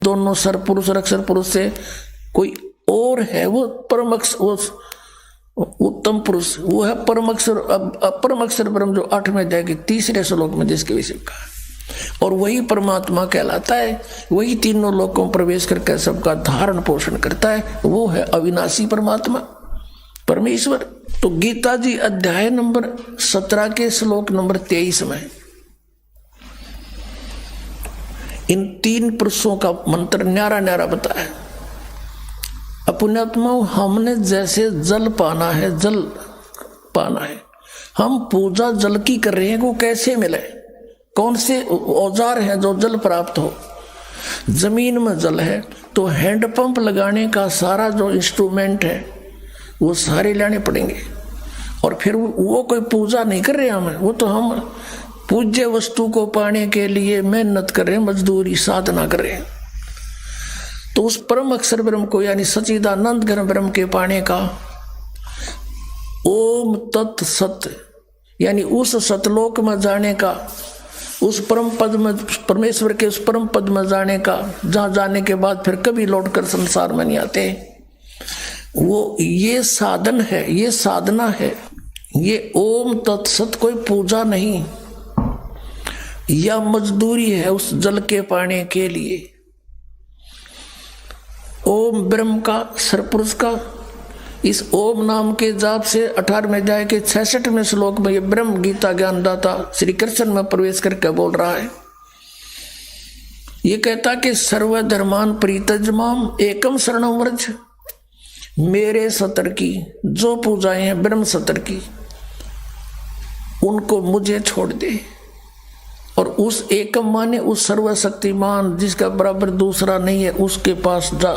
दोनों सर पुरुष और अक्षर पुरुष से कोई और है, वो परम अक्षर, वो उत्तम पुरुष, वो है परम अक्षर, अपरम अक्षर ब्रह्म, जो 8वें अध्याय के 3रे श्लोक में जिसके विषय का, और वही परमात्मा कहलाता है। वही तीनों लोकों में प्रवेश करके सबका धारण पोषण करता है, वो है अविनाशी परमात्मा परमेश्वर। तो गीता जी अध्याय नंबर 17 के श्लोक नंबर 23 में इन 3 पुरुषों का मंत्र न्यारा न्यारा बताया। पुण्यात्मा, हमने जैसे जल पाना है, जल पाना है, हम पूजा जल की कर रहे हैं, वो कैसे मिले? कौन से औजार हैं जो जल प्राप्त हो? जमीन में जल है तो हैंडपंप लगाने का सारा जो इंस्ट्रूमेंट है वो सारे लाने पड़ेंगे। और फिर वो कोई पूजा नहीं कर रहे हमें, वो तो हम पूज्य वस्तु को पाने के लिए मेहनत कर रहे हैं, मजदूरी साधना कर रहे हैं। तो उस परम अक्षर ब्रह्म को, यानी सच्चिदानंद घन ब्रह्म के पाने का ओम तत् सत, यानी उस सतलोक में जाने का, उस परम पद में, परमेश्वर के उस परम पद में जाने का, जहां जाने के बाद फिर कभी लौटकर संसार में नहीं आते, वो ये साधन है, ये साधना है। ये ओम तत्सत कोई पूजा नहीं या मजदूरी है उस जल के पाने के लिए। ओम ब्रह्म का, सरपुरुष का, इस ओम नाम के जाप से 18वें अध्याय के 66वें श्लोक में ये ब्रह्म गीता ज्ञानदाता श्री कृष्ण में प्रवेश करके बोल रहा है। ये कहता कि सर्वधर्मान परित्यज्यमाम एकम शरणं व्रज, मेरे सतर की जो पूजाएं हैं ब्रह्म सतर की, उनको मुझे छोड़ दे। और उस एकम माने उस सर्वशक्तिमान जिसका बराबर दूसरा नहीं है, उसके पास जा,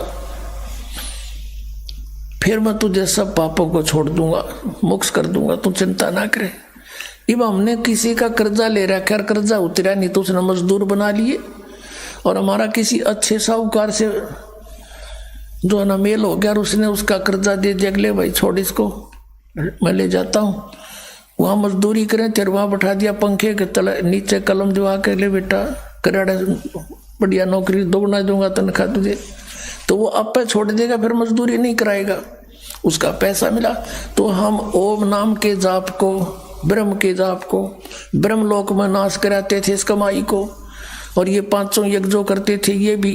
फिर मैं तुझे सब पापों को छोड़ दूंगा, मुक्त कर दूंगा, तू चिंता ना करे। अब हमने किसी का कर्जा ले रखा, कर्जा उतरा नहीं तो उसने मजदूर बना लिए, और हमारा किसी अच्छे साहूकार से जो है ना मेल हो गया और उसने उसका कर्जा दे दिया, अगले भाई छोड़ इसको, मैं ले जाता हूँ, वहाँ मजदूरी करें, तेरे वहाँ बैठा दिया पंखे के तले नीचे, कलम दिवा के, ले बेटा कराड़ा बढ़िया नौकरी दोगुना दूंगा तनख्वाह तुझे, तो वो आप पे छोड़ देगा, फिर मजदूरी नहीं कराएगा, उसका पैसा मिला। तो हम ओम नाम के जाप को, ब्रह्म के जाप को, ब्रह्म लोक में नाश कराते थे इस कमाई को, और ये 500 यज्ञ जो करते थे ये भी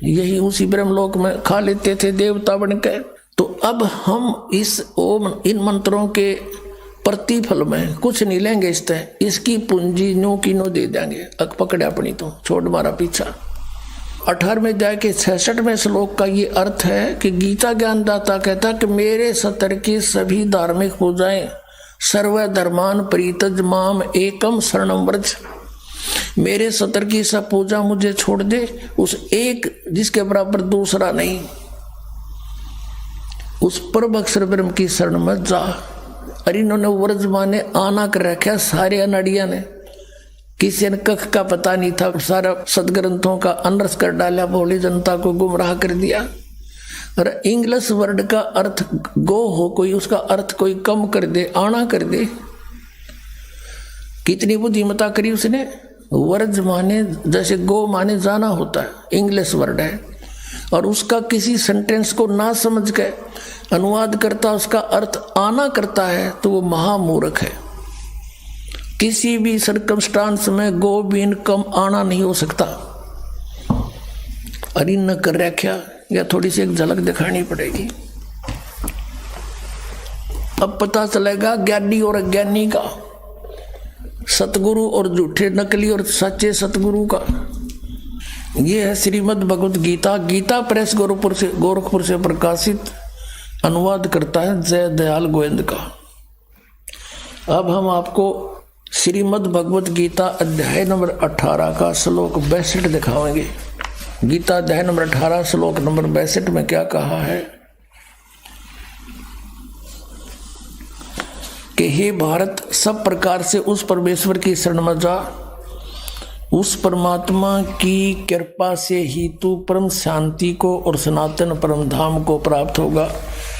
यही उसी ब्रह्म लोक में खा लेते थे देवता बनकर। तो अब हम इस ओम, इन मंत्रों के प्रतिफल में कुछ नहीं लेंगे, इस तरह इसकी पूंजी नो की नो दे देंगे, अक पकड़े अपनी तो छोड़ मारा पीछा। 18वें अध्याय के 66वें श्लोक का ये अर्थ है कि गीता ज्ञानदाता कहता कि मेरे सतर की सभी धार्मिक पूजाएं सर्वधर्मान परित्यज्यमाम एकम शरणं व्रज, मेरे सतर की सब पूजा मुझे छोड़ दे, उस एक जिसके बराबर दूसरा नहीं, उस परम अक्षर ब्रह्म की शरण में जा। अरे इन्होंने व्रज माने आना कर रखा सारे अनाड़िया ने, किसी ने कख का पता नहीं था, सारा सदग्रंथों का अनर्थ कर डाला, भोली जनता को गुमराह कर दिया। और इंग्लिश वर्ड का अर्थ गो हो कोई, उसका अर्थ कोई कम कर दे, आना कर दे, कितनी बुद्धिमता करी उसने। वर्ज माने जैसे गो माने जाना होता है, इंग्लिश वर्ड है, और उसका किसी सेंटेंस को ना समझ के अनुवाद करता, उसका अर्थ आना करता है, तो वो महामूर्ख है। किसी भी सर्कमस्टांस में गो बीन कम आना नहीं हो सकता। अरे न कर रखा, या थोड़ी सी एक झलक दिखानी पड़ेगी, अब पता चलेगा ज्ञानी और अज्ञानी का, सतगुरु और झूठे नकली और सच्चे सतगुरु का। ये है श्रीमद् भगवद गीता, गीता प्रेस गोरखपुर से प्रकाशित, अनुवाद करता है जय दयाल गोविंद का। अब हम आपको श्रीमद् भगवद गीता अध्याय नंबर 18 का श्लोक 62 दिखाएंगे। गीता अध्याय नंबर 18 श्लोक नंबर 62 में क्या कहा है कि हे भारत, सब प्रकार से उस परमेश्वर की शरण में जा, उस परमात्मा की कृपा से ही तू परम शांति को और सनातन परम धाम को प्राप्त होगा।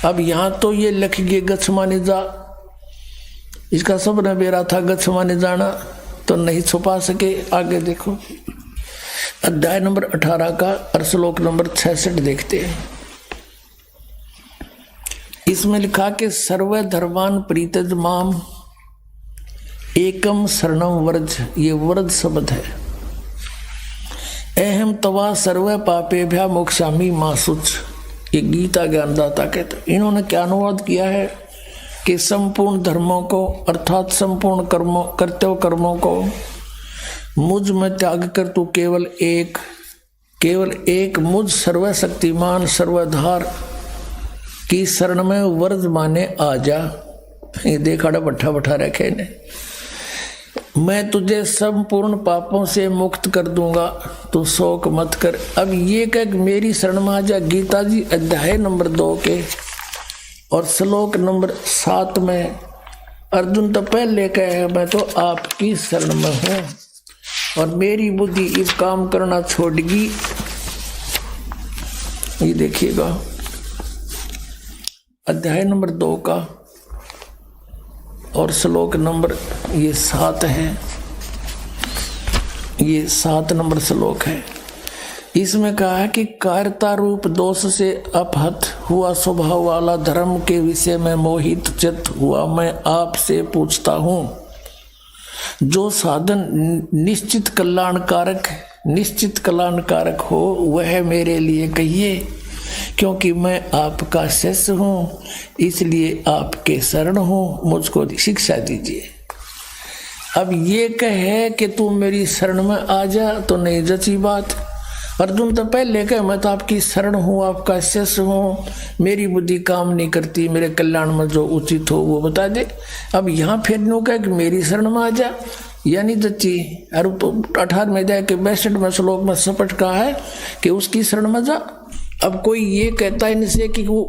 अब यहाँ तो ये लिख गए गच्छ माने जा, इसका सब न बेरा था गच्छ माने जाना, तो नहीं छुपा सके। आगे देखो, अध्याय नंबर 18 का और श्लोक नंबर 66 देखते हैं। इसमें लिखा कि सर्व धर्मान प्रीतज माम एकम शरणम व्रज, ये व्रज शब्द है। अहम तवा सर्व पापेभ्या मोक्षामि मा शुच, ये गीता ज्ञानदाता कहते। इन्होंने क्या अनुवाद किया है कि संपूर्ण धर्मों को अर्थात संपूर्ण कर्मों कर्तव्य कर्मों को मुझ में त्याग कर तू केवल एक मुझ सर्वशक्तिमान सर्वधार की शरण में वर्ज माने आ जा। ये देखा बैठा बैठा रखे ने, मैं तुझे संपूर्ण पापों से मुक्त कर दूंगा, तू शोक मत कर। अब ये कह मेरी शरण में आ जा। गीता जी अध्याय नंबर 2 के और श्लोक नंबर 7 में अर्जुन तो पहले कहे मैं तो आपकी शरण में हूं और मेरी बुद्धि इस काम करना छोड़गी। ये देखिएगा अध्याय नंबर 2 का और श्लोक नंबर ये 7 है, ये 7 नंबर श्लोक है। इसमें कहा है कि कायरता रूप दोष से अपहत हुआ स्वभाव वाला धर्म के विषय में मोहित चित्त हुआ मैं आपसे पूछता हूं, जो साधन निश्चित कल्याणकारक हो वह मेरे लिए कहिए, क्योंकि मैं आपका शिष्य हूँ इसलिए आपके शरण हूँ, मुझको शिक्षा दीजिए। अब ये कहे कि तू मेरी शरण में आ जा तो नहीं जची बात। अर्जुन तो पहले कहे मैं तो आपकी शरण हूँ, आपका शिष्य हूँ, मेरी बुद्धि काम नहीं करती, मेरे कल्याण में जो उचित हो वो बता दे। अब यहाँ फिर नो कहे कि मेरी शरण में आ जा, यानी जच्ची। और 18 अध्याय के 62वें श्लोक में स्पष्ट कहा है कि उसकी शरण में जा। अब कोई ये कहता है इनसे कि वो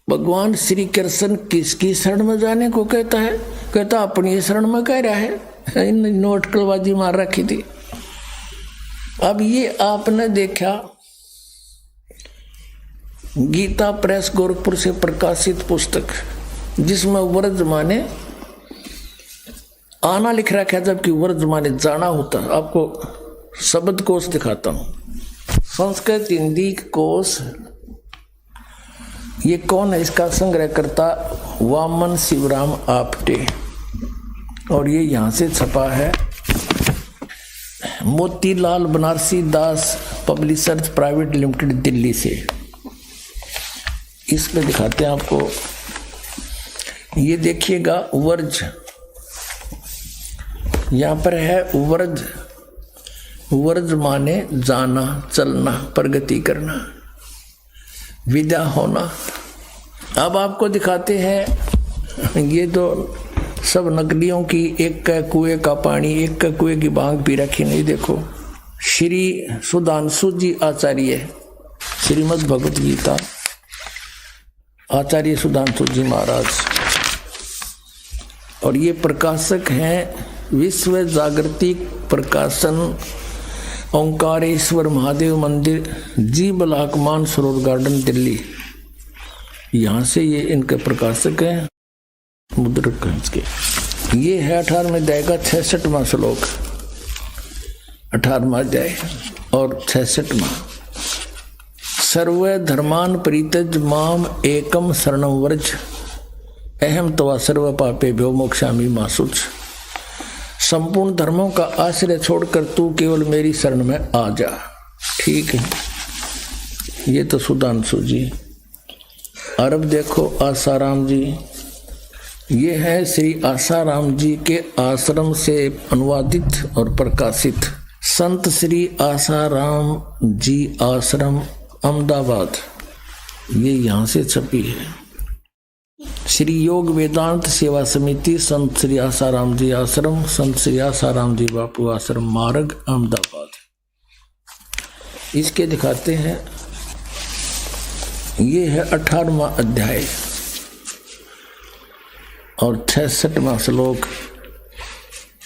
भगवान श्री कृष्ण किसकी शरण में जाने को कहता है, कहता अपनी शरण में कह रहा है। इन नोटकलबाजी मार रखी थी। अब ये आपने देखा गीता प्रेस गोरखपुर से प्रकाशित पुस्तक जिसमें व्रज माने आना लिख रखा है, जबकि व्रज माने जाना होता है। आपको शब्द कोश दिखाता हूं, संस्कृत हिंदी कोश। ये कौन है, इसका संग्रह करता वामन शिवराम आपटे, और ये यहां से छपा है मोतीलाल बनारसी दास पब्लिशर्स प्राइवेट लिमिटेड दिल्ली से। इस पे दिखाते हैं आपको, ये देखिएगा वर्ज, यहां पर है वर्ज। वर्ज माने जाना, चलना, प्रगति करना, विदा होना। अब आपको दिखाते हैं ये तो सब नकलियों की, एक का कुएं का पानी, एक का कुएं की भांग पी रखी। नहीं देखो, श्री सुधांशु जी आचार्य, श्रीमद् भगवत गीता आचार्य सुधांशु जी महाराज, और ये प्रकाशक हैं विश्व जागृति प्रकाशन, ओंकारेश्वर महादेव मंदिर, जी बलाकमान सरोवर गार्डन दिल्ली। यहाँ से ये इनके प्रकाशक हैं मुद्रकंज के। ये है 18वें अध्याय का 66वां श्लोक, 18वां अध्याय और 66वां। सर्व धर्मान प्रीतज माम एकम शरणम व्रज, अहम तवा सर्व पापेभ्यो मोक्षामि मा शुच। संपूर्ण धर्मों का आश्रय छोड़कर तू केवल मेरी शरण में आ जा। ठीक है, ये तो सुधांशु जी। और अब देखो आसाराम जी, ये है श्री आसाराम जी के आश्रम से अनुवादित और प्रकाशित संत श्री आसाराम जी आश्रम अहमदाबाद, ये यहाँ से छपी है। श्री योग वेदांत सेवा समिति संत श्री आसाराम जी आश्रम, संत श्री आसाराम जी बापू आश्रम मार्ग अहमदाबाद। इसके दिखाते हैं, ये है 18वां अध्याय और 66वां श्लोक।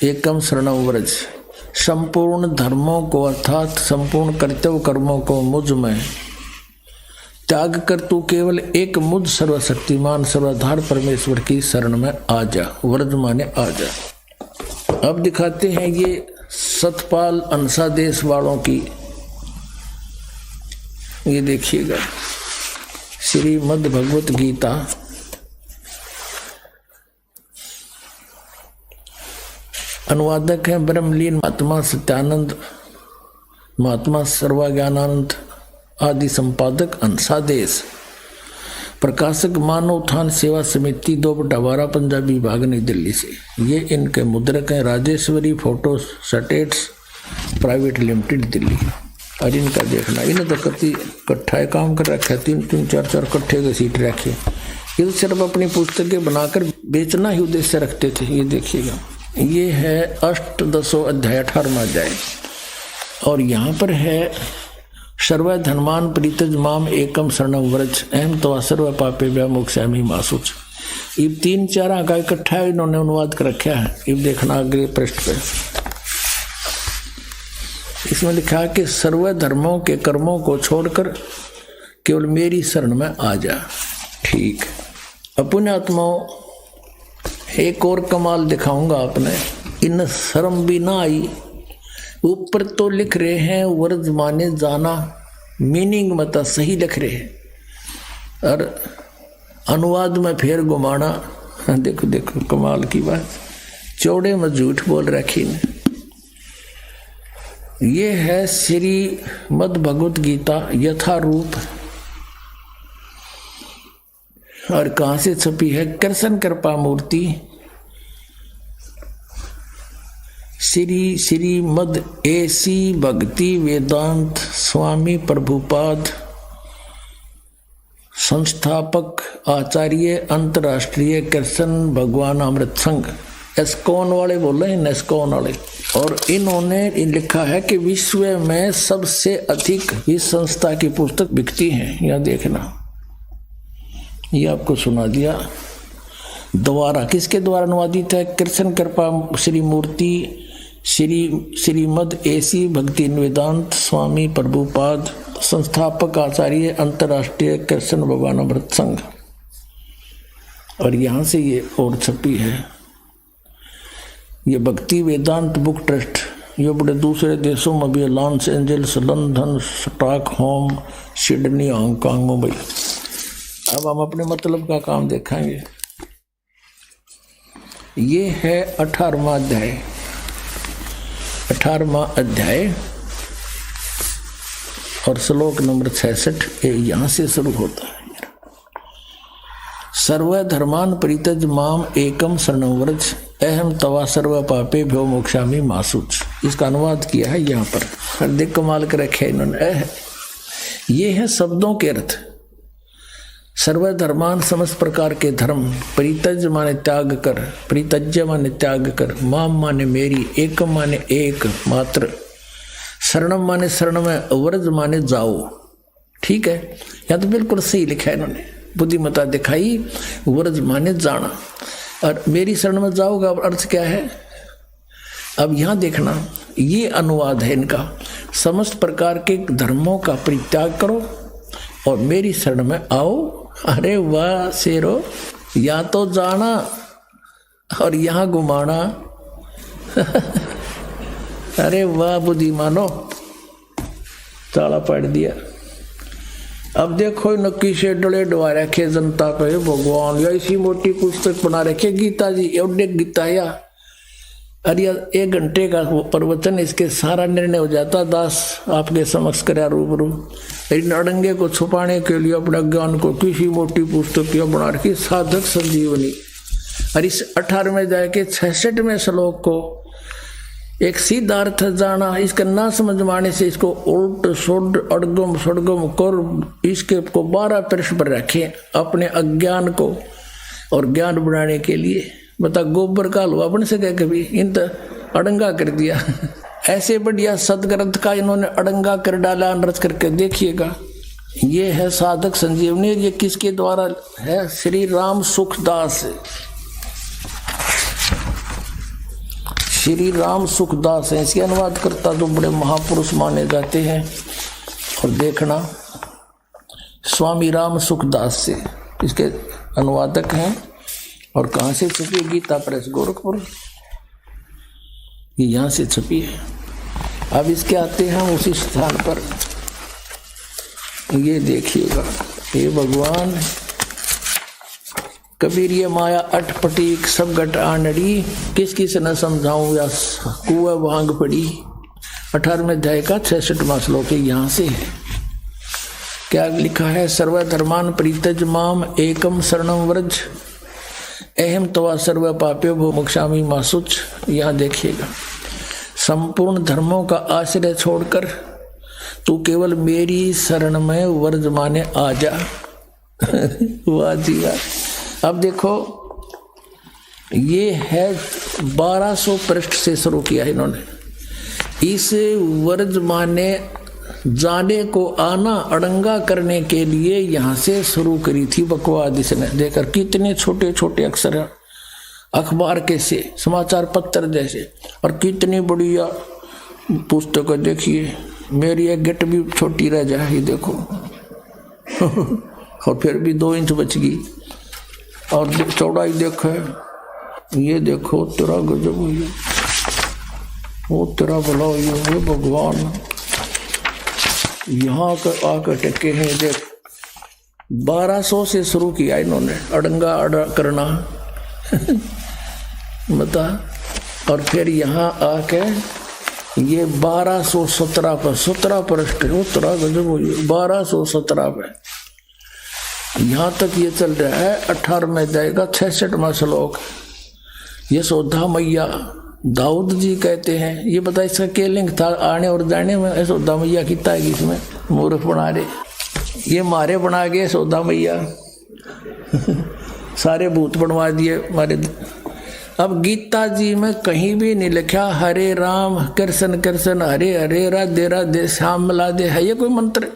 एकम शरणम व्रज, संपूर्ण धर्मों को अर्थात संपूर्ण कर्तव्य कर्मों को मुझ में त्याग कर तू केवल एक मुझ सर्वशक्तिमान सर्वाधार परमेश्वर की शरण में आ जा। व्रज माने आ जा। अब दिखाते हैं ये सतपाल अंसा देश वालों की। ये देखिएगा श्रीमद् भगवत गीता अनुवादक हैं ब्रह्मलीन महात्मा सत्यानंद, महात्मा सर्वज्ञानानंद आदि, संपादक अंसादेश, प्रकाशक मानव उत्थान सेवा समिति 2/12 पंजाबी विभाग नई दिल्ली से। ये इनके मुद्रक हैं Rajeshwari photo states private limited Delhi. और इनका देखना, इन्हें तो कति इकट्ठा काम कर रखा है, 3-3, 4-4 इकट्ठे के सीट रखे। ये तो सिर्फ अपनी पुस्तकें बनाकर बेचना ही उद्देश्य रखते थे। ये देखिएगा, ये है अष्टदशो अध्याय 18वां अध्याय। और यहाँ पर है सर्व धनमान परितज माम एकम शरणम व्रज अहम तो सर्व पापे व्यामोक्ष्यामि मा शुच। ये 3-4 का इकट्ठा इन्होंने अनुवाद कर रखा है। ये देखना अगले पृष्ठ पे, इसमें लिखा है कि सर्व धर्मों के कर्मों को छोड़कर केवल मेरी शरण में आ जा। ठीक, अपने आत्माओं एक और कमाल दिखाऊंगा आपने। इन शर्म भी ना आई, ऊपर तो लिख रहे हैं वर्ज माने जाना, मीनिंग मत सही लिख रहे हैं, और अनुवाद में फिर घुमाना। देखो देखो कमाल की बात, चौड़े में झूठ बोल रखी ने। ये है श्रीमद् भगवत गीता यथारूप। और कहाँ से छपी है? कृष्ण कृपा मूर्ति श्रीमद् एसी भक्ति वेदांत स्वामी प्रभुपाद संस्थापक आचार्य अंतर्राष्ट्रीय कृष्ण भगवान अमृत संघ, एस्कॉन वाले बोल रहे हैं, एस्कॉन वाले। और इन्होंने लिखा है कि विश्व में सबसे अधिक इस संस्था की पुस्तक बिकती हैं। यह देखना, ये आपको सुना दिया द्वारा, किसके द्वारा अनुवादित है? कृष्ण कृपा श्री मूर्ति श्रीमद् एसी भक्ति वेदांत स्वामी प्रभुपाद संस्थापक आचार्य अंतर्राष्ट्रीय कृष्ण भगवान अमृत संघ। और यहाँ से ये और छपी है, ये भक्ति वेदांत बुक ट्रस्ट। ये बड़े दूसरे देशों में भी, Los Angeles, London, Stockholm, Sydney, Hong Kong, Mumbai. अब हम अपने मतलब का काम देखेंगे। ये है 18वां अध्याय। 18वां अध्याय और श्लोक नंबर 66 यहाँ से शुरू होता है। सर्व धर्मान परित्यज माम एकम शरणं व्रज अहम तवा सर्व पापे भ्यो मोक्षामि मा शुच। इसका अनुवाद किया है यहाँ पर। देख कमाल कर रखे इन्होंने। ये है शब्दों के अर्थ। सर्वधर्मान समस्त प्रकार के धर्म, परित्यज माने त्याग कर, परित्यज्य माने त्याग कर, माम माने मेरी, एकम माने एक मात्र, शरणम माने शरण में, व्रज माने जाओ। ठीक है, यहाँ तो बिल्कुल सही लिखा है इन्होंने, बुद्धिमता दिखाई। व्रज माने जाना और मेरी शरण में जाओगा, अर्थ क्या है? अब यहाँ देखना, ये अनुवाद है इनका। समस्त प्रकार के धर्मों का परित्याग करो और मेरी शरण में आओ। अरे वाह शेरो, या तो जाना और यहाँ घुमाना। अरे वाह बुद्धिमानो, ताला पड़ दिया। अब देखो नक्की से डले डवा रखे जनता पे भगवान, या इसी मोटी पुस्तक बना रखे गीता जी, एवढे गीता या। अरे 1 घंटे का प्रवचन, इसके सारा निर्णय हो जाता। दास आपके समक्ष करा रूबरू। इन अड़ंगे को छुपाने के लिए अपने ज्ञान को किसी मोटी पुस्तक या बना रखी, साधक संजीवनी। और इस 18वें अध्याय के 66वें श्लोक को एक सीधा अर्थ जाना, इसका ना समझ माने से इसको उल्ट सुड अड़गम सड़गम कर इसके को 12 पृष्ठ पर रखें अपने अज्ञान को और ज्ञान बनाने के लिए। बता गोबर का हलवा बन सके कभी? इन तो अड़ंगा कर दिया। ऐसे बढ़िया सदग्रंथ का इन्होंने अड़ंगा कर डाला, अनरच करके देखिएगा। ये है साधक संजीवनी। ये किसके द्वारा है? श्री राम सुखदास। श्री राम सुखदास है इसके अनुवाद करता, तो बड़े महापुरुष माने जाते हैं। और देखना, स्वामी राम सुखदास से इसके अनुवादक हैं। और कहाँ से छपी? गीता प्रेस गोरखपुर। ये यहाँ से छपी है। अब इसके आते हैं हम उसी स्थान पर, ये देखिएगा, हे भगवान कबीर ये माया अटपटी सब गट आनड़ी, किस किस न समझाऊं या कुआ वांग पड़ी। 18वें अध्याय का 66वां श्लोक यहाँ से है। क्या लिखा है? सर्वधर्मान परित्यज माम एकम शरणम व्रज अहम तवा सर्व पाप्यो भो मोक्षामि मा शुच। यहाँ देखिएगा, संपूर्ण धर्मों का आश्रय छोड़कर तू केवल मेरी शरण में व्रज माने आ जा। वाह जी वाह। अब देखो ये है 1200 पृष्ठ से शुरू किया इन्होंने। इस व्रज माने जाने को आना अड़ंगा करने के लिए यहाँ से शुरू करी थी बकवाद इसने। देखकर कितने छोटे छोटे अक्षर हैं, अखबार कैसे, समाचार पत्र जैसे, और कितनी बढ़िया पुस्तक है। देखिए मेरी एक गिट भी छोटी रह जाए, ये देखो और फिर भी 2 इंच बच गई। और चौड़ाई देखो, ये देखो, तेरा गजब हुई, वो तेरा भला हुई, वो भगवान यहाँ आकर टेके हैं। देख 1200 से शुरू किया इन्होंने अड़ंगा अड़ा करना बता, और फिर यहाँ आके ये 1217 पर 17 पृष्ठ उत्तरा गजब हुई, 1217 पे यहाँ तक ये चल रहा है। 18वें अध्याय का 66वां श्लोक। यशोदा मैया दाऊद जी कहते हैं, ये बता इसका क्या लिंक था आने और जाने में? यशोदा मैया कितना है इसमें, मूर्ख बना रहे, ये मारे बना गए यशोदा मैया सारे भूत बनवा दिए मारे। अब गीता जी में कहीं भी नहीं लिखा हरे राम कृष्ण कृष्ण हरे हरे राधे राधे श्याम मिला दे, है ये कोई मंत्र?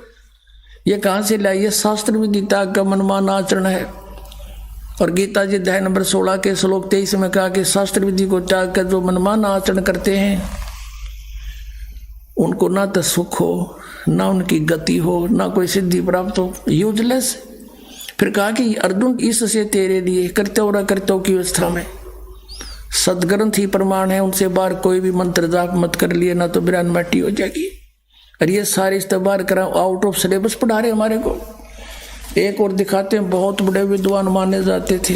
ये कहाँ से लाइए? ये शास्त्र में गीता का मनमान आचरण है। और गीता जी अध्याय नंबर 16 के श्लोक 23 में कहा कि शास्त्र विधि को त्याग कर जो मनमान आचरण करते हैं उनको ना तो सुख हो, ना उनकी गति हो, ना कोई सिद्धि प्राप्त हो, यूजलेस। फिर कहा कि अर्जुन इससे तेरे लिए कर्तव्य कर्तव्य की अवस्था में सदग्रंथ ही प्रमाण है, उनसे बाहर कोई भी मंत्र जाप मत कर लिए, ना तो बिरान माटी हो जाएगी। और ये सारे इस्तेबार करा आउट ऑफ सिलेबस पढ़ा रहे हमारे को। एक और दिखाते हैं, बहुत बड़े विद्वान माने जाते थे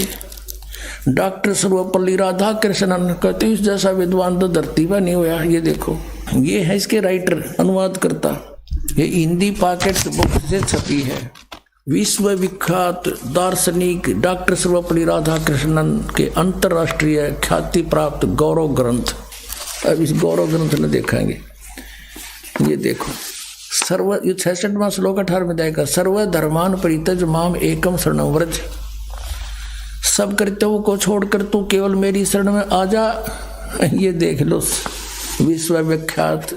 डॉक्टर सर्वपल्ली राधा कृष्णन, कहते इस जैसा विद्वान तो धरती पर नहीं हुआ। ये देखो, ये है इसके राइटर, अनुवाद करता, ये हिंदी पॉकेट बुक से छपी है। विश्व विख्यात दार्शनिक डॉक्टर सर्वपल्ली राधा कृष्णन के अंतर्राष्ट्रीय ख्याति प्राप्त गौरव ग्रंथ। अब इस गौरव ग्रंथ में देखेंगे, ये देखो, सर्व 66वां श्लोक 18वें अध्याय का, सर्व धर्मान परित्यज माम एकम शरणं व्रज। सब कर्तव्यों को छोड़कर तू केवल मेरी शरण में आ जा। ये देख लो, विश्व विख्यात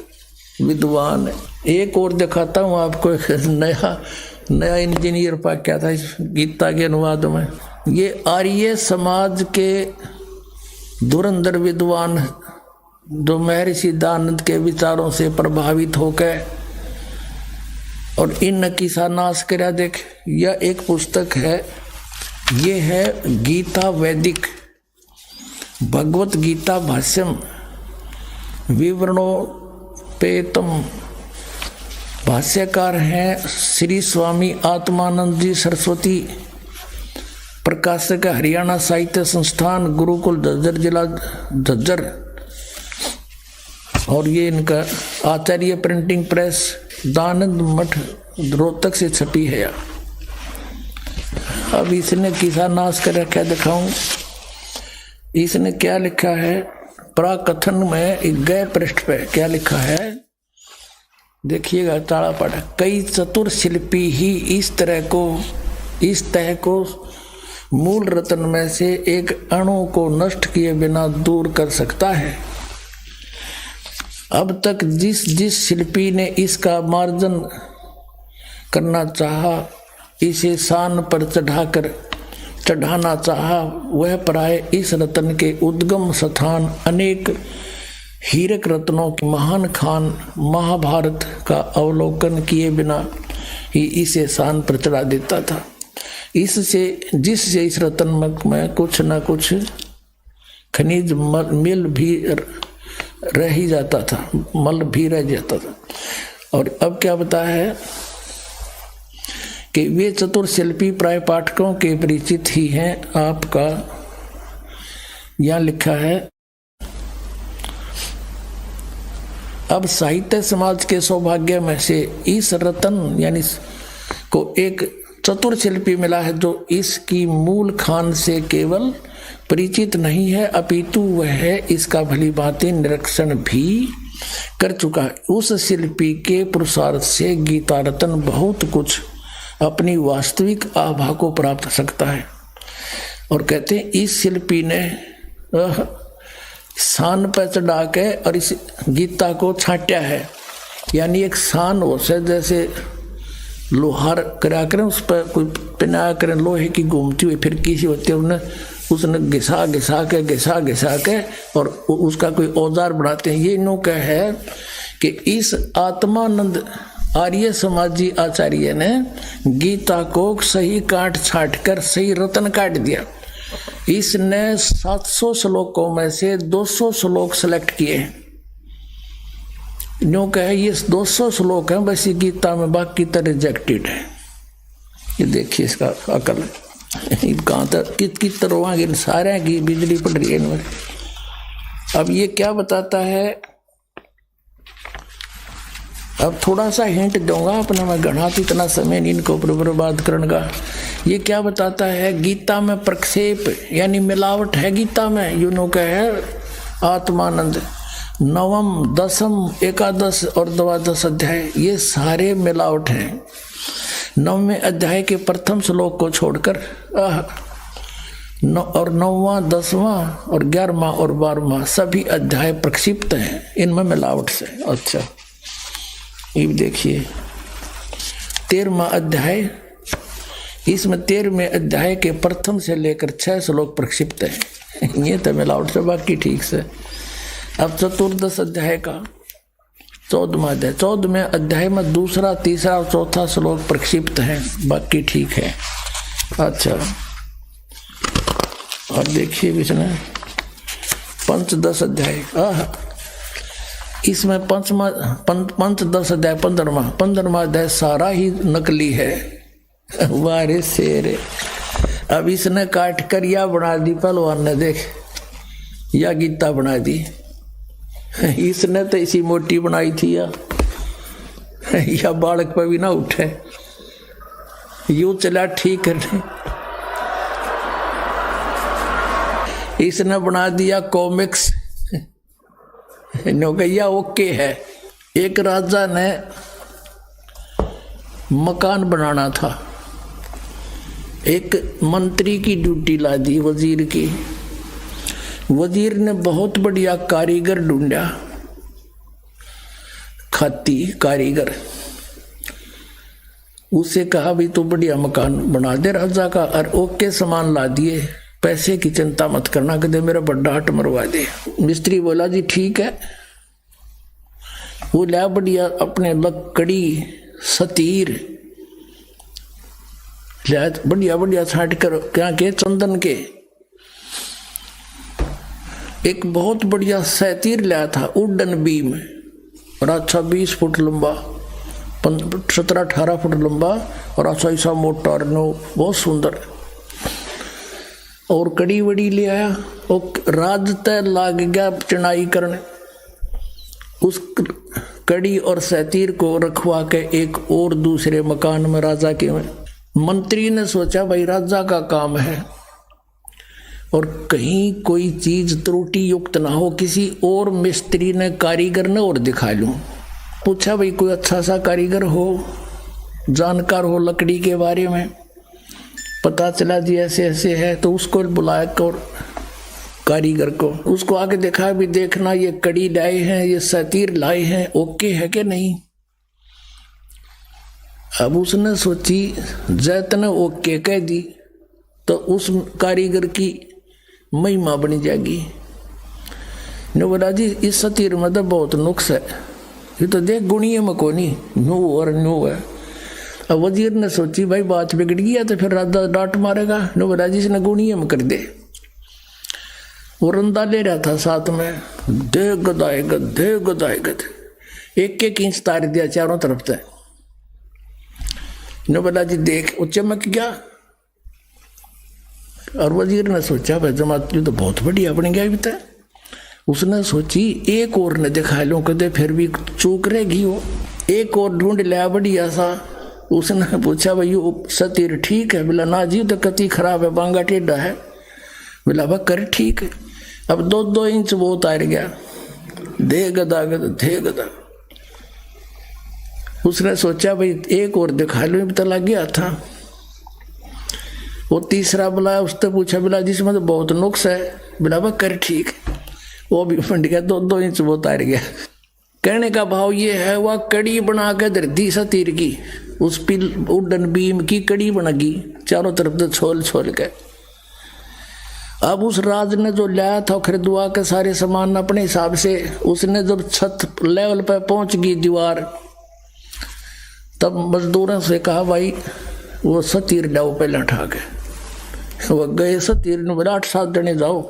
विद्वान। एक और दिखाता हूँ आपको, नया इंजीनियर पा क्या था इस गीता के अनुवाद में। ये आर्य समाज के धुरंधर विद्वान जो महर्षि दयानंद के विचारों से प्रभावित होकर और इन किसा नाश करा। देख, यह एक पुस्तक है, ये है गीता वैदिक भगवत गीता भाष्यम विवरणोपेतम। भाष्यकार हैं श्री स्वामी आत्मानंद जी सरस्वती, प्रकाशक हरियाणा साहित्य संस्थान, गुरुकुल झज्जर, जिला झज्जर। और ये इनका आचार्य प्रिंटिंग प्रेस, दानंद मठ, रोहतक से छपी है। अब इसने किसा नाश कर रखा दिखाऊं। इसने क्या लिखा है प्राकथन में, गए पृष्ठ पे क्या लिखा है देखिएगा, ताड़ा पड़ा। कई चतुर शिल्पी ही इस तह को मूल रत्न में से एक अणु को नष्ट किए बिना दूर कर सकता है। अब तक जिस शिल्पी ने इसका मार्जन करना चाहा, इसे शान पर चढ़ाना चाहा, वह प्राय इस रत्न के उद्गम स्थान अनेक हीरक रत्नों के महान खान महाभारत का अवलोकन किए बिना ही इसे शान पर चढ़ा देता था। जिससे इस रत्न में कुछ न कुछ खनिज मिल भी रह ही जाता था, मल भी रह जाता था। और अब क्या बताया है कि वे चतुर शिल्पी प्राय पाठकों के परिचित ही हैं। आपका यहाँ लिखा है, अब साहित्य समाज के सौभाग्य में से इस रतन यानी को एक चतुर शिल्पी मिला है जो इसकी मूल खान से केवल परिचित नहीं है अपितु वह इसका भली भांति निरीक्षण भी कर चुका है। उस शिल्पी के पुरुषार्थ से गीता रतन बहुत कुछ अपनी वास्तविक आभा को प्राप्त कर सकता है। और कहते हैं इस शिल्पी ने सान पर चढ़ा के और इस गीता को छांटा है, यानी एक सान हो से जैसे लोहार करा करें उस पर कोई पिना करें लोहे की घूमती हुई फिर किसी होती है, उन्हें उसने घिसा घिसा के और उसका कोई औजार बनाते हैं। ये इन्हों का है कि इस आत्मानंद आर्य समाजी आचार्य ने गीता को सही काट छाट कर सही रतन काट दिया। इसने 700 श्लोकों में से 200 श्लोक सेलेक्ट किए। न्यू कहे ये 200 श्लोक हैं बस ये गीता में, बाकी तो रिजेक्टेड है। ये देखिए इसका अकल कहाँ तक कित तरह सारे की बिजली पड़ रही है इनमें। अब ये क्या बताता है, अब थोड़ा सा हिंट दूंगा अपना, मैं घना इतना समय नहीं इनको बर्बाद करने का। ये क्या बताता है, गीता में प्रक्षेप यानी मिलावट है गीता में। यूनो का है आत्मानंद 9, 10, 11 और 12 अध्याय ये सारे मिलावट हैं। 9वें अध्याय के प्रथम श्लोक को छोड़कर और 9वां, 10वां और 11वां और 12वां सभी अध्याय प्रक्षिप्त हैं इनमें मिलावट से। अच्छा ये देखिए 13वां अध्याय, इसमें 13वें अध्याय के प्रथम से लेकर 6 श्लोक प्रक्षिप्त हैं। ये तो मिलावट से, बाकी ठीक से। अब 14 अध्याय का 14वां अध्याय, 14वें अध्याय में 2, 3 और 4 श्लोक प्रक्षिप्त हैं, बाकी ठीक है। अच्छा और देखिए इसमें 5-10 अध्याय, इसमें 5-10 अध्याय 15वां अध्याय सारा ही नकली है। वारे शेर, अब इसने काट कर या बना दी पहलवान ने, देख या गीता बना दी। इसने तो इसी मोटी बनाई थी या बालक पर भी ना उठे, यूं चला ठीक करने। इसने बना दिया कॉमिक्स, नौकैया ओके है। एक राजा ने मकान बनाना था, एक मंत्री की ड्यूटी ला दी वजीर की। वजीर ने बहुत बढ़िया कारीगर ढूंढा, खाती कारीगर। उसे कहा भी तो बढ़िया मकान बना दे राजा का, और ओके सामान ला दिए, पैसे की चिंता मत करना, कदे मेरा बड़ा हट मरवा दे। मिस्त्री बोला जी ठीक है। वो ला बढ़िया अपने लकड़ी सतीर बढ़िया बढ़िया छाट कर क्या के चंदन के एक बहुत बढ़िया सैतीर लाया था, वुडन बीम, और अच्छा 20 फुट लंबा, 17-18 फुट लंबा, और अच्छा ऐसा मोटा, बहुत सुंदर। और कड़ी वड़ी ले आया, और राज तय लाग गया चढ़ाई करने। उस कड़ी और सैतीर को रखवा के एक और दूसरे मकान में राजा के में मंत्री ने सोचा भाई राजा का काम है और कहीं कोई चीज त्रुटि युक्त ना हो, किसी और मिस्त्री ने कारीगर ने और दिखा लूं। पूछा भाई कोई अच्छा सा कारीगर हो, जानकार हो लकड़ी के बारे में। पता चला जी ऐसे ऐसे है, तो उसको बुलाया और कारीगर को, उसको आके देखा भी देखना ये कड़ी लाए हैं, ये सतीर लाए हैं, ओके है कि नहीं। अब उसने सोची जैत ने ओके कह दी तो उस कारीगर की महिमा बनी जाएगी। ने बोला जी इस सतीर में तो बहुत नुक्स है, ये तो देख गुणीय में को नहीं, नो और नो है। अब वजीर ने सोची भाई बात बिगड़ गया तो फिर राजा डांट मारेगा। ने बोला जी इसने गुणीय में कर दे। वो रंदा ले रहा था साथ में, दे गदाए गधे गदाए गधे, एक एक इंच तार दिया चारों तरफ से। ने बोला जी देख, वो चमक गया। और वजीर ने सोचा भाई जमात तो बहुत बढ़िया बन गया अभी तक। उसने सोची एक और ने दिखा लो, कदे फिर भी चूक रहेगी वो। एक और ढूंढ लिया बढ़िया सा। उसने पूछा भाई यो सतीर ठीक है? बोला ना जी तो कति खराब है, बांगा टेढ़ा है। बोला वह कर ठीक है। अब 2-2 इंच वो उतार गया। दे गदा गदा दे गदा। उसने सोचा भाई एक और दिखा लो, तो लग गया था। वो तीसरा बुलाया, उसने पूछा, बोला जिसमें तो बहुत नुक्स है। बोला वह कर ठीक है। वो भी फंड गया, 2-2 इंच वो उतार गया। कहने का भाव ये है, वह कड़ी बना के धरती सतीर की, उस पिल उड्डन बीम की कड़ी बनेगी चारों तरफ से छोल छोल के। अब उस राज ने जो लाया था खरीदवा के सारे सामान अपने हिसाब से, उसने जब छत लेवल पर पहुंच गई दीवार, तब मजदूरों से कहा भाई वो सतीर लाओ पहले उठा के। वो गए सतीर ने, बोला 8-7 जने जाओ।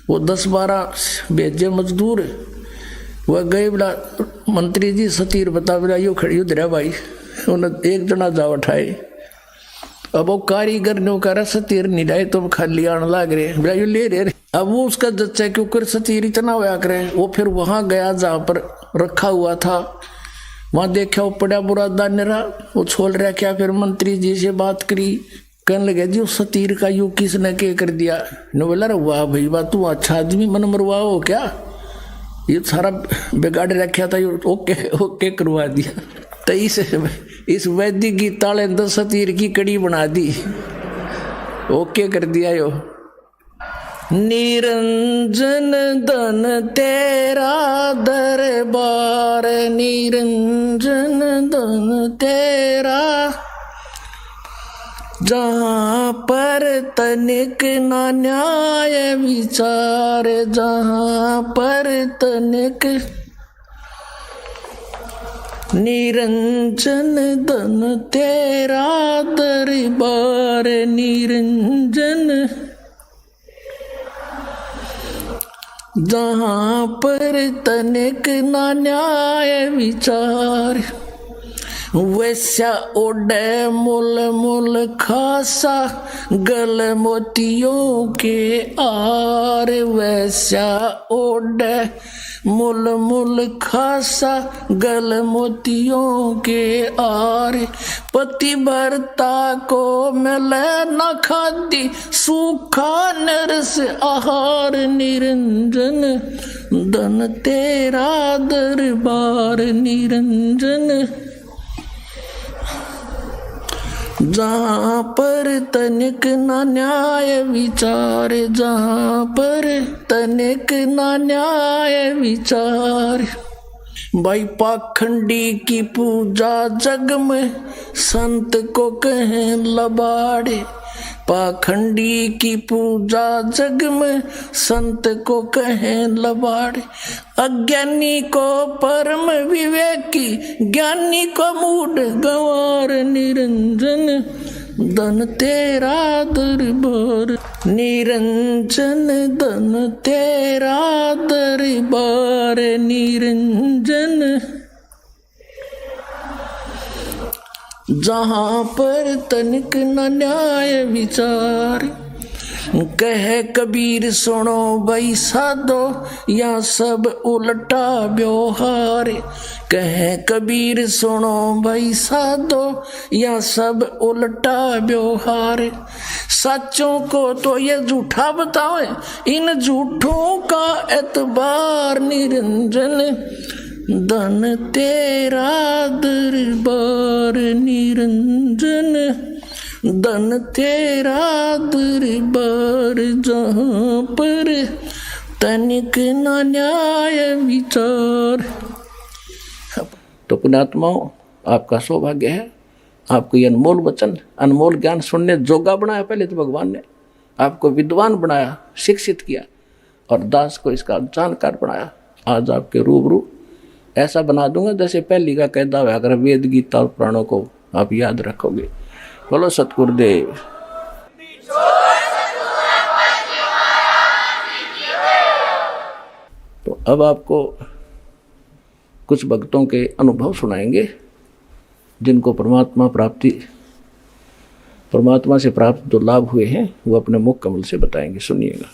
वो 10-12 भेजे मजदूर। वह गए, बोला मंत्री जी सतीर बता। बोला यो खड़ी उधर है भाई। उन्हें एक जना जाओ उठाए। अब वो कारीगर ने कह रहा सतीर नहीं लाए, तुम खाली आने लग रहे। बोला यो ले रहे। अब वो उसका जच्चा क्यों सतीर इतना होया करे। वो फिर वहां गया जहां पर रखा हुआ था, वहां देखा वो पड़ा बुरा दानेरा, वो छोड़ रहा क्या। फिर मंत्री जी से बात करी, कहने लगे जी उस सतीर का यू किसने के कर दिया। ने बोला अरे वाह भाई वाह, तू अच्छा आदमी, मन मरवा हो क्या, ये सारा बिगाड़ रखा था, ये ओके ओके करवा दिया। तो इस वैदिक गीता ने 10 सतीर की कड़ी बना दी, ओके कर दिया यो। निरंजन धन तेरा दरबार, निरंजन धन तेरा, जहाँ पर तनिक ना न्याय विचार, जहाँ पर तनिक। निरंजन धन तेरा दरबार, निरंजन, जहाँ पर तनिक ना न्याय विचार। वैसा ओढ़े मुल मुल खासा, गल मोतियों के आर। वैसा ओढ़े मुल मुल खासा, गल मोतियों के आर। पतिव्रता को मिले न खादी, सूखा नरस आहार। निरंजन धन तेरा दरबार, निरंजन, जहाँ पर तनिक ना न्याय विचार, जहाँ पर तनिक ना न्याय विचार। भाई पाखंडी की पूजा जग में, संत को कहें लबाड़े। पाखंडी की पूजा जग में, संत को कहें लबाड़े। अज्ञानी को परम विवेकी, ज्ञानी को मूढ़ गंवार। निरंजन धन तेरा दरबार, निरंजन धन तेरा दरबार, निरंजन, जहाँ पर तनिक न न्याय विचार। कहे कबीर सुनो भाई साधो, या सब उल्टा व्यवहार। कहे कबीर सुनो भाई साधो, या सब उल्टा व्यवहार। सच्चों को तो ये झूठा बताओ, इन झूठों का एतबार। निरंजन धन तेरा दरबार, निरंजन धन तेरा दरबार, जहाँ पर तनिक न न्याय विचार। तो पुण्यात्माओं, आपका सौभाग्य है, आपको ये अनमोल वचन, अनमोल ज्ञान सुनने जोगा बनाया। पहले तो भगवान ने आपको विद्वान बनाया, शिक्षित किया, और दास को इसका जानकार बनाया। आज आपके रूबरू ऐसा बना दूंगा जैसे पहली का कहता हुआ, अगर वेद गीता और पुराणों को आप याद रखोगे। बोलो सतगुरुदेव। अब आपको कुछ भक्तों के अनुभव सुनाएंगे जिनको परमात्मा से प्राप्त जो लाभ हुए हैं वो अपने मुख कमल से बताएंगे। सुनिएगा।